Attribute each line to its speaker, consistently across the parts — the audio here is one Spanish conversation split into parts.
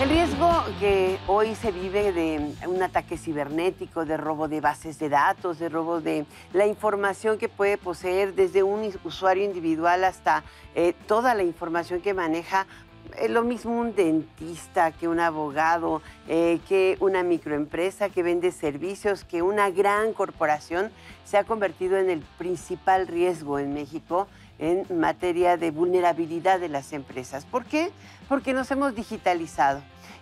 Speaker 1: El riesgo que hoy se vive de un ataque cibernético, de robo de bases de datos, de robo de la información que puede poseer desde un usuario individual hasta toda la información que maneja, lo mismo un dentista que un abogado, que una microempresa que vende servicios, que una gran corporación, se ha convertido en el principal riesgo en México en materia de vulnerabilidad de las empresas. ¿Por qué? Porque nos hemos digitalizado.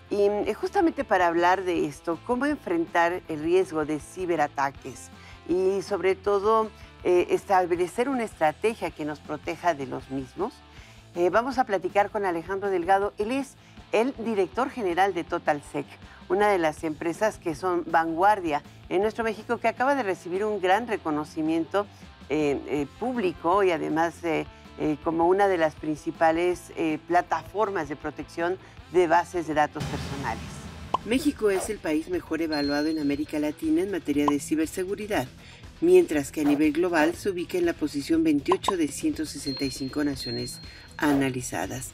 Speaker 1: Y justamente para hablar de esto, cómo enfrentar el riesgo de ciberataques y sobre todo establecer una estrategia que nos proteja de los mismos, vamos a platicar con Alejandro Delgado. Él es el director general de TotalSec, una de las empresas que son vanguardia en nuestro México, que acaba de recibir un gran reconocimiento público y además como una de las principales plataformas de protección de bases de datos personales. México es el país mejor evaluado en América Latina en materia de ciberseguridad, mientras que a nivel global se ubica en la posición 28 de 165 naciones analizadas.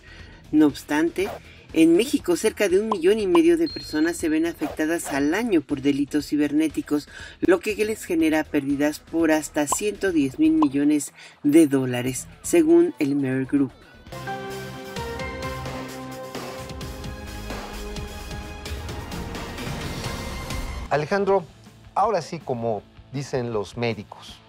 Speaker 1: No obstante, en México cerca de 1,5 millones de personas se ven afectadas al año por delitos cibernéticos, lo que les genera pérdidas por hasta 110,000 millones de dólares, según el Mer Group.
Speaker 2: Alejandro, ahora sí, como dicen los médicos,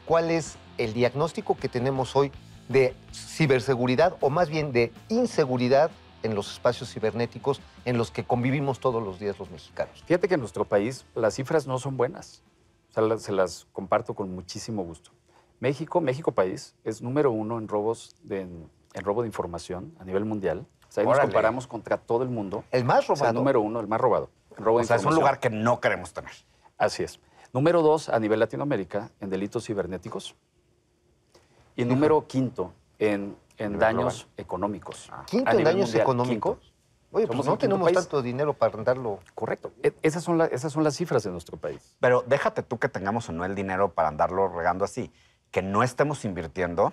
Speaker 2: ¿cuál es el diagnóstico que tenemos hoy de ciberseguridad o más bien de inseguridad en los espacios cibernéticos en los que convivimos todos los días los mexicanos?
Speaker 3: Fíjate que en nuestro país las cifras no son buenas. O sea, se las comparto con muchísimo gusto. México país, es número 1 en robos en robo de información a nivel mundial. O sea, ahí nos comparamos contra todo el mundo.
Speaker 2: ¿El más robado?
Speaker 3: O sea, número 1, el más robado. En robo de
Speaker 4: es un lugar que no queremos tener.
Speaker 3: Así es. Número 2 a nivel Latinoamérica en delitos cibernéticos. Y número 5 en daños económicos.
Speaker 2: ¿Quinto en daños
Speaker 3: mundial,
Speaker 2: económicos?
Speaker 3: Quinto.
Speaker 2: Oye, pues no tenemos tanto dinero para andarlo.
Speaker 3: Correcto. Esas son las cifras de nuestro país.
Speaker 4: Pero déjate tú que tengamos o no el dinero para andarlo regando así, que no estemos invirtiendo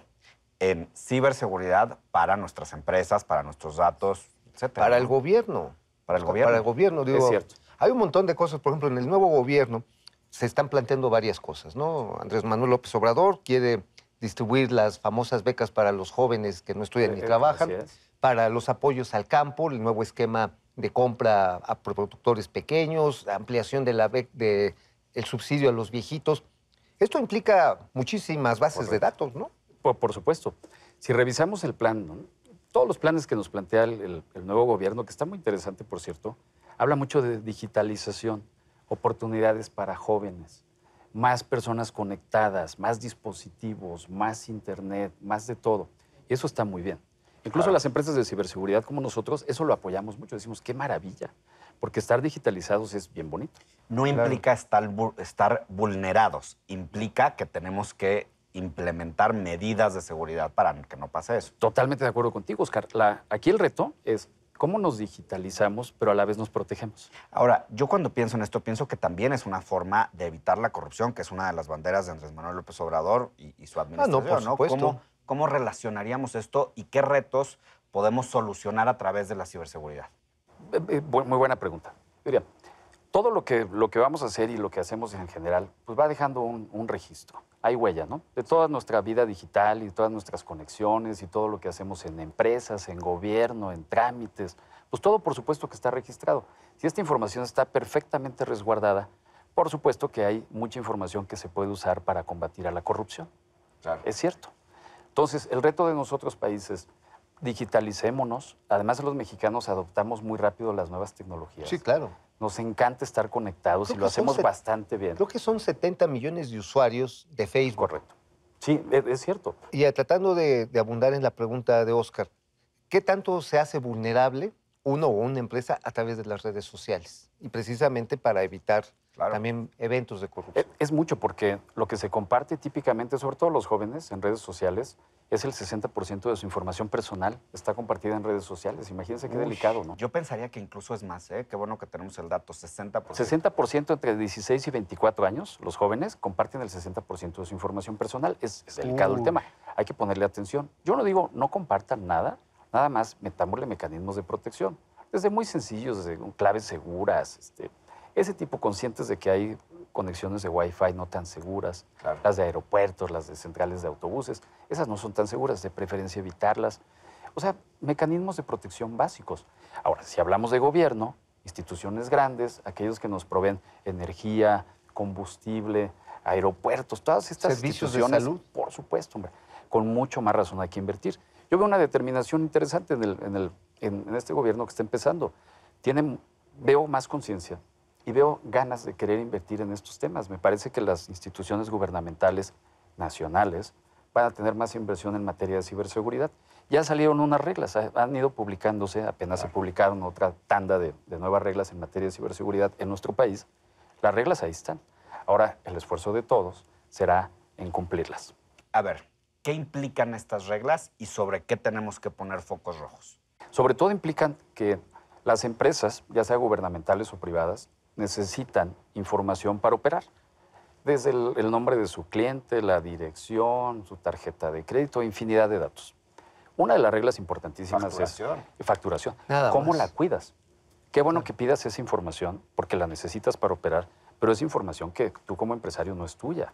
Speaker 4: en ciberseguridad para nuestras empresas, para nuestros datos, etcétera.
Speaker 2: Para el gobierno.
Speaker 4: Para el gobierno.
Speaker 2: Para el gobierno, digo.
Speaker 3: Es cierto.
Speaker 2: Hay un montón de cosas. Por ejemplo, en el nuevo gobierno se están planteando varias cosas, ¿no? Andrés Manuel López Obrador quiere distribuir las famosas becas para los jóvenes que no estudian ni trabajan, para los apoyos al campo, el nuevo esquema de compra a productores pequeños, la ampliación de el subsidio a los viejitos. Esto implica muchísimas bases de datos, ¿no?
Speaker 3: Por supuesto. Si revisamos el plan, ¿no? Todos los planes que nos plantea el nuevo gobierno, que está muy interesante, por cierto, habla mucho de digitalización, oportunidades para jóvenes, más personas conectadas, más dispositivos, más internet, más de todo. Y eso está muy bien. Incluso las empresas de ciberseguridad como nosotros, eso lo apoyamos mucho. Decimos, qué maravilla, porque estar digitalizados es bien bonito.
Speaker 4: No implica estar vulnerados, implica que tenemos que implementar medidas de seguridad para que no pase eso.
Speaker 3: Totalmente de acuerdo contigo, Oscar. Aquí el reto es cómo nos digitalizamos, pero a la vez nos protegemos.
Speaker 4: Ahora, yo cuando pienso en esto, pienso que también es una forma de evitar la corrupción, que es una de las banderas de Andrés Manuel López Obrador y su administración,
Speaker 2: por supuesto.
Speaker 4: ¿Cómo relacionaríamos esto y qué retos podemos solucionar a través de la ciberseguridad?
Speaker 3: Muy buena pregunta. Mira, todo lo que vamos a hacer y lo que hacemos en general, pues va dejando un registro. Hay huella, ¿no? De toda nuestra vida digital y todas nuestras conexiones y todo lo que hacemos en empresas, en gobierno, en trámites, pues todo por supuesto que está registrado. Si esta información está perfectamente resguardada, por supuesto que hay mucha información que se puede usar para combatir a la corrupción.
Speaker 4: Claro.
Speaker 3: Es cierto. Entonces, el reto de nosotros países, digitalicémonos. Además, los mexicanos adoptamos muy rápido las nuevas tecnologías.
Speaker 2: Sí, claro.
Speaker 3: Nos encanta estar conectados y lo hacemos bastante bien.
Speaker 2: Creo que son 70 millones de usuarios de Facebook.
Speaker 3: Correcto. Sí, es cierto.
Speaker 2: Y tratando de abundar en la pregunta de Oscar, ¿qué tanto se hace vulnerable uno o una empresa a través de las redes sociales? Y precisamente para evitar también eventos de corrupción.
Speaker 3: Es mucho porque lo que se comparte típicamente, sobre todo los jóvenes en redes sociales, es el 60% de su información personal está compartida en redes sociales. Imagínense qué delicado, ¿no?
Speaker 4: Yo pensaría que incluso es más, ¿eh? Qué bueno que tenemos el dato, 60%.
Speaker 3: 60% entre 16 y 24 años, los jóvenes comparten el 60% de su información personal. Es delicado el tema. Hay que ponerle atención. Yo no digo no compartan nada, nada más metámosle mecanismos de protección. Desde muy sencillos, desde claves seguras, ese tipo, conscientes de que hay conexiones de Wi-Fi no tan seguras,
Speaker 4: Claro.
Speaker 3: las de aeropuertos, las de centrales de autobuses, esas no son tan seguras, de preferencia evitarlas. O sea, mecanismos de protección básicos. Ahora, si hablamos de gobierno, instituciones grandes, aquellos que nos proveen energía, combustible, aeropuertos, todas estas
Speaker 2: servicios de
Speaker 3: instituciones,
Speaker 2: salud.
Speaker 3: por supuesto, hombre, con mucho más razón hay que invertir. Yo veo una determinación interesante en este gobierno que está empezando. Veo más conciencia y veo ganas de querer invertir en estos temas. Me parece que las instituciones gubernamentales nacionales van a tener más inversión en materia de ciberseguridad. Ya salieron unas reglas, han ido publicándose, apenas se publicaron otra tanda de nuevas reglas en materia de ciberseguridad en nuestro país. Las reglas ahí están. Ahora, el esfuerzo de todos será en cumplirlas.
Speaker 4: A ver, ¿qué implican estas reglas y sobre qué tenemos que poner focos rojos?
Speaker 3: Sobre todo implican que las empresas, ya sea gubernamentales o privadas, necesitan información para operar. Desde el nombre de su cliente, la dirección, su tarjeta de crédito, infinidad de datos. Una de las reglas importantísimas es facturación. ¿Cómo la cuidas? Qué bueno que pidas esa información porque la necesitas para operar, pero es información que tú como empresario no es tuya,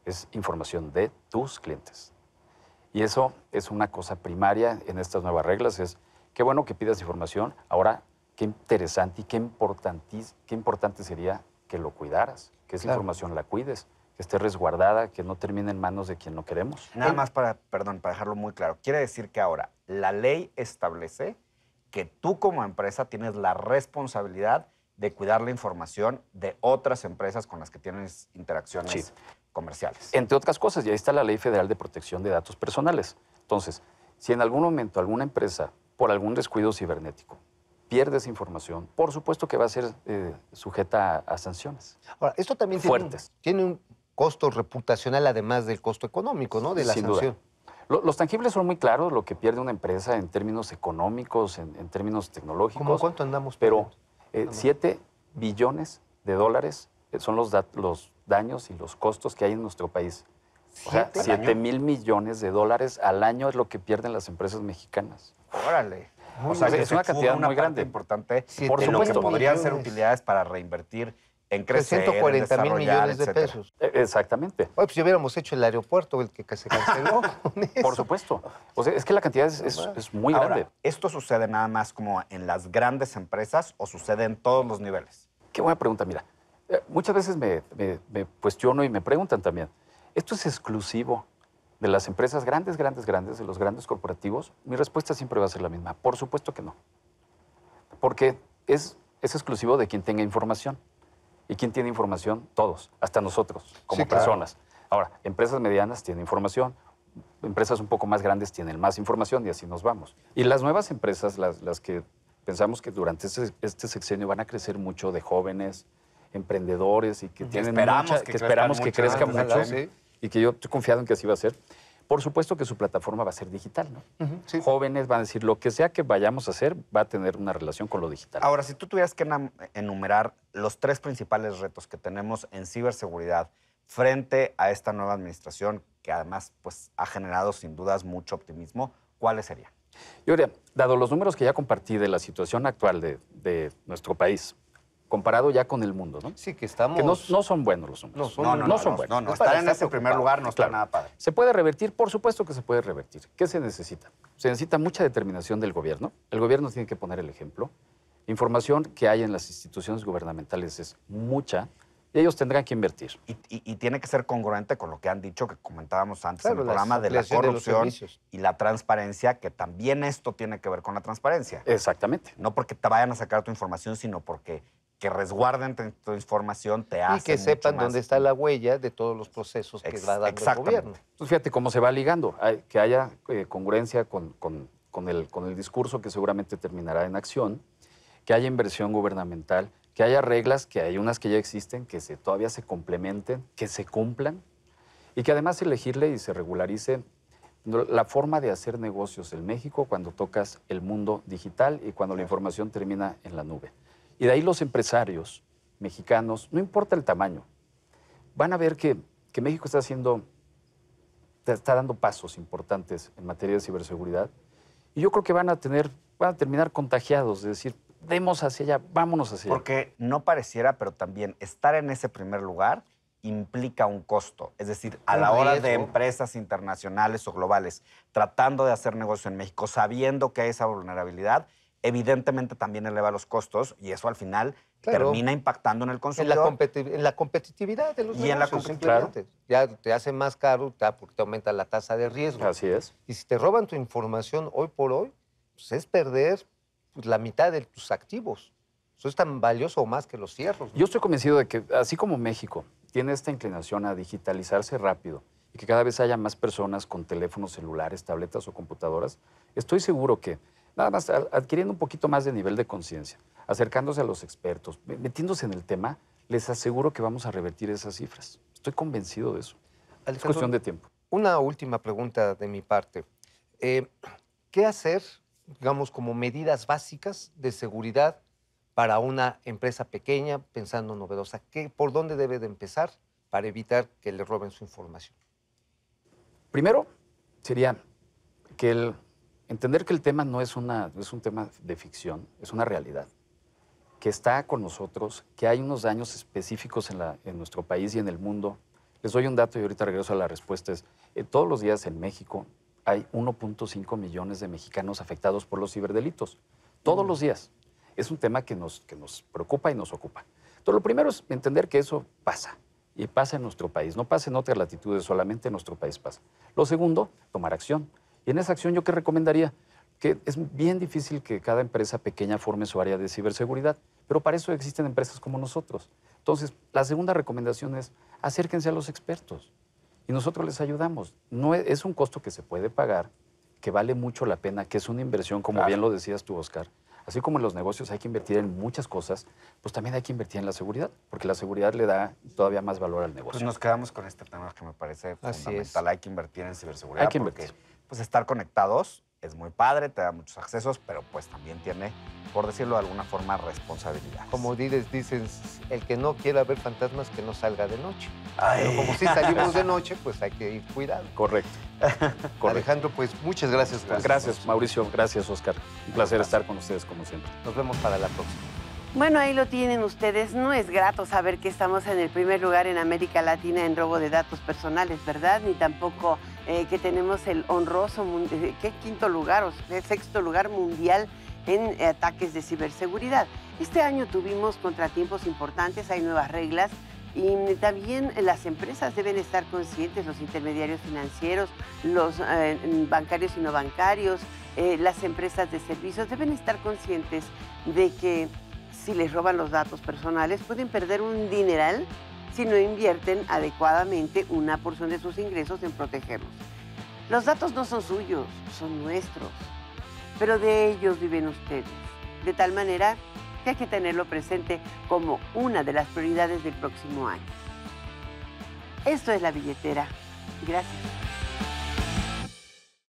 Speaker 3: es información de tus clientes. Y eso es una cosa primaria en estas nuevas reglas, es qué bueno que pidas información, ahora qué interesante y qué importante sería que lo cuidaras, que esa información la cuides, que esté resguardada, que no termine en manos de quien no queremos.
Speaker 4: Nada más para dejarlo muy claro. Quiere decir que ahora la ley establece que tú como empresa tienes la responsabilidad de cuidar la información de otras empresas con las que tienes interacciones comerciales.
Speaker 3: Entre otras cosas, y ahí está la Ley Federal de Protección de Datos Personales. Entonces, si en algún momento alguna empresa, por algún descuido cibernético, pierde esa información, por supuesto que va a ser sujeta a sanciones.
Speaker 2: Ahora, esto también
Speaker 3: fuertes.
Speaker 2: Tiene un costo reputacional además del costo económico, ¿no? De la
Speaker 3: Sin
Speaker 2: sanción.
Speaker 3: duda. Los tangibles son muy claros, lo que pierde una empresa en términos económicos, en términos tecnológicos.
Speaker 2: ¿Cómo cuánto andamos?
Speaker 3: Pero 7 billones de dólares son los daños y los costos que hay en nuestro país. O sea, 7,000 millones de dólares al año es lo que pierden las empresas mexicanas.
Speaker 4: Órale.
Speaker 3: O sea, es una cantidad muy grande.
Speaker 4: Importante
Speaker 3: Por
Speaker 4: de lo que
Speaker 3: supuesto.
Speaker 4: podrían ser utilidades para reinvertir en crecer,
Speaker 2: 140,000 millones de
Speaker 4: etcétera.
Speaker 2: pesos.
Speaker 3: Exactamente.
Speaker 2: Oye, pues si hubiéramos hecho el aeropuerto, el que se canceló. con eso.
Speaker 3: Por supuesto. O sea, es que la cantidad es muy
Speaker 4: Ahora,
Speaker 3: grande.
Speaker 4: ¿esto sucede nada más como en las grandes empresas o sucede en todos los niveles?
Speaker 3: Qué buena pregunta. Mira, muchas veces me cuestiono y me preguntan también, ¿esto es exclusivo de las empresas grandes, de los grandes corporativos? Mi respuesta siempre va a ser la misma. Por supuesto que no. Porque es exclusivo de quien tenga información. ¿Y quién tiene información? Todos, hasta nosotros, como personas. Ahora, empresas medianas tienen información, empresas un poco más grandes tienen más información y así nos vamos. Y las nuevas empresas, las que pensamos que durante este sexenio van a crecer mucho de jóvenes, emprendedores y que esperamos que crezcan mucho y que yo estoy confiado en que así va a ser. Por supuesto que su plataforma va a ser digital, ¿no?
Speaker 2: Sí.
Speaker 3: Jóvenes van a decir, lo que sea que vayamos a hacer va a tener una relación con lo digital.
Speaker 4: Ahora, si tú tuvieras que enumerar los 3 principales retos que tenemos en ciberseguridad frente a esta nueva administración, que además pues, ha generado sin dudas mucho optimismo, ¿cuáles serían?
Speaker 3: Yo diría, dado los números que ya compartí de la situación actual de nuestro país, comparado ya con el mundo, ¿no?
Speaker 2: Sí, que estamos...
Speaker 3: Que no son buenos los números.
Speaker 4: No
Speaker 3: son buenos.
Speaker 4: No, estar en ese primer lugar no está nada padre.
Speaker 3: ¿Se puede revertir? Por supuesto que se puede revertir. ¿Qué se necesita? Se necesita mucha determinación del gobierno. El gobierno tiene que poner el ejemplo. Información que hay en las instituciones gubernamentales es mucha y ellos tendrán que invertir.
Speaker 4: Y tiene que ser congruente con lo que han dicho, que comentábamos antes en el
Speaker 2: Claro,
Speaker 4: programa, de la
Speaker 2: ampliación de los
Speaker 4: corrupción
Speaker 2: servicios.
Speaker 4: y la transparencia, que también esto tiene que ver con la transparencia.
Speaker 3: Exactamente.
Speaker 4: No porque te vayan a sacar tu información, sino porque que resguarden tu información te hace
Speaker 2: Y que
Speaker 4: mucho
Speaker 2: sepan
Speaker 4: más.
Speaker 2: dónde está la huella de todos los procesos que va dando el gobierno.
Speaker 3: Pues fíjate cómo se va ligando. Que haya congruencia con el discurso que seguramente terminará en acción, que haya inversión gubernamental, que haya reglas, que hay unas que ya existen, que todavía se complementen, que se cumplan y que además se legisle y se regularice la forma de hacer negocios en México cuando tocas el mundo digital y cuando la información termina en la nube. Y de ahí los empresarios mexicanos, no importa el tamaño, van a ver que México está dando pasos importantes en materia de ciberseguridad y yo creo que van a terminar contagiados, de decir, demos hacia allá, vámonos hacia allá.
Speaker 4: Porque no pareciera, pero también estar en ese primer lugar implica un costo. Es decir, a la hora de empresas internacionales o globales tratando de hacer negocio en México, sabiendo que hay esa vulnerabilidad, evidentemente también eleva los costos y eso al final termina impactando en el consumidor.
Speaker 2: En la competitividad de los
Speaker 4: y
Speaker 2: negocios, simplemente. Ya te hace más caro porque te aumenta la tasa de riesgo.
Speaker 3: Así es.
Speaker 2: Y si te roban tu información hoy por hoy, pues es perder la mitad de tus activos. Eso es tan valioso o más que los fierros, ¿no?
Speaker 3: Yo estoy convencido de que, así como México tiene esta inclinación a digitalizarse rápido y que cada vez haya más personas con teléfonos celulares, tabletas o computadoras, estoy seguro que, nada más adquiriendo un poquito más de nivel de conciencia, acercándose a los expertos, metiéndose en el tema, les aseguro que vamos a revertir esas cifras. Estoy convencido de eso. Es cuestión de tiempo.
Speaker 2: Una última pregunta de mi parte. ¿Qué hacer, digamos, como medidas básicas de seguridad para una empresa pequeña, pensando novedosa? ¿Por dónde debe de empezar para evitar que le roben su información?
Speaker 3: Primero, sería que entender que el tema no es un tema de ficción, es una realidad, que está con nosotros, que hay unos daños específicos en nuestro país y en el mundo. Les doy un dato y ahorita regreso a la respuesta. Todos los días en México hay 1.5 millones de mexicanos afectados por los ciberdelitos. Todos los días. Es un tema que nos preocupa y nos ocupa. Entonces, lo primero es entender que eso pasa. Y pasa en nuestro país. No pasa en otras latitudes, solamente en nuestro país pasa. Lo segundo, tomar acción. Y en esa acción, ¿yo qué recomendaría? Que es bien difícil que cada empresa pequeña forme su área de ciberseguridad. Pero para eso existen empresas como nosotros. Entonces, la segunda recomendación es acérquense a los expertos. Y nosotros les ayudamos. No es un costo que se puede pagar, que vale mucho la pena, que es una inversión, como bien lo decías tú, Oscar. Así como en los negocios hay que invertir en muchas cosas, pues también hay que invertir en la seguridad, porque la seguridad le da todavía más valor al negocio.
Speaker 4: Pues nos quedamos con este tema que me parece fundamental. Hay que invertir en ciberseguridad.
Speaker 3: Hay que invertir.
Speaker 4: Porque, pues, estar conectados es muy padre, te da muchos accesos, pero pues también tiene, por decirlo de alguna forma, responsabilidad.
Speaker 2: Como dicen, el que no quiera ver fantasmas, que no salga de noche.
Speaker 4: Ay.
Speaker 2: Pero como si salimos de noche, pues hay que ir cuidado.
Speaker 3: Correcto.
Speaker 2: Alejandro, pues muchas gracias.
Speaker 3: Gracias, Mauricio. Gracias, Oscar. Un placer estar con ustedes, como siempre.
Speaker 2: Nos vemos para la próxima.
Speaker 1: Bueno, ahí lo tienen ustedes. No es grato saber que estamos en el primer lugar en América Latina en robo de datos personales, ¿verdad? Ni tampoco que tenemos el honroso, ¿qué quinto lugar o sexto lugar mundial en ataques de ciberseguridad? Este año tuvimos contratiempos importantes, hay nuevas reglas y también las empresas deben estar conscientes, los intermediarios financieros, los bancarios y no bancarios, las empresas de servicios deben estar conscientes de que si les roban los datos personales pueden perder un dineral si no invierten adecuadamente una porción de sus ingresos en protegerlos. Los datos no son suyos, son nuestros, pero de ellos viven ustedes. De tal manera que hay que tenerlo presente como una de las prioridades del próximo año. Esto es La Billetera. Gracias.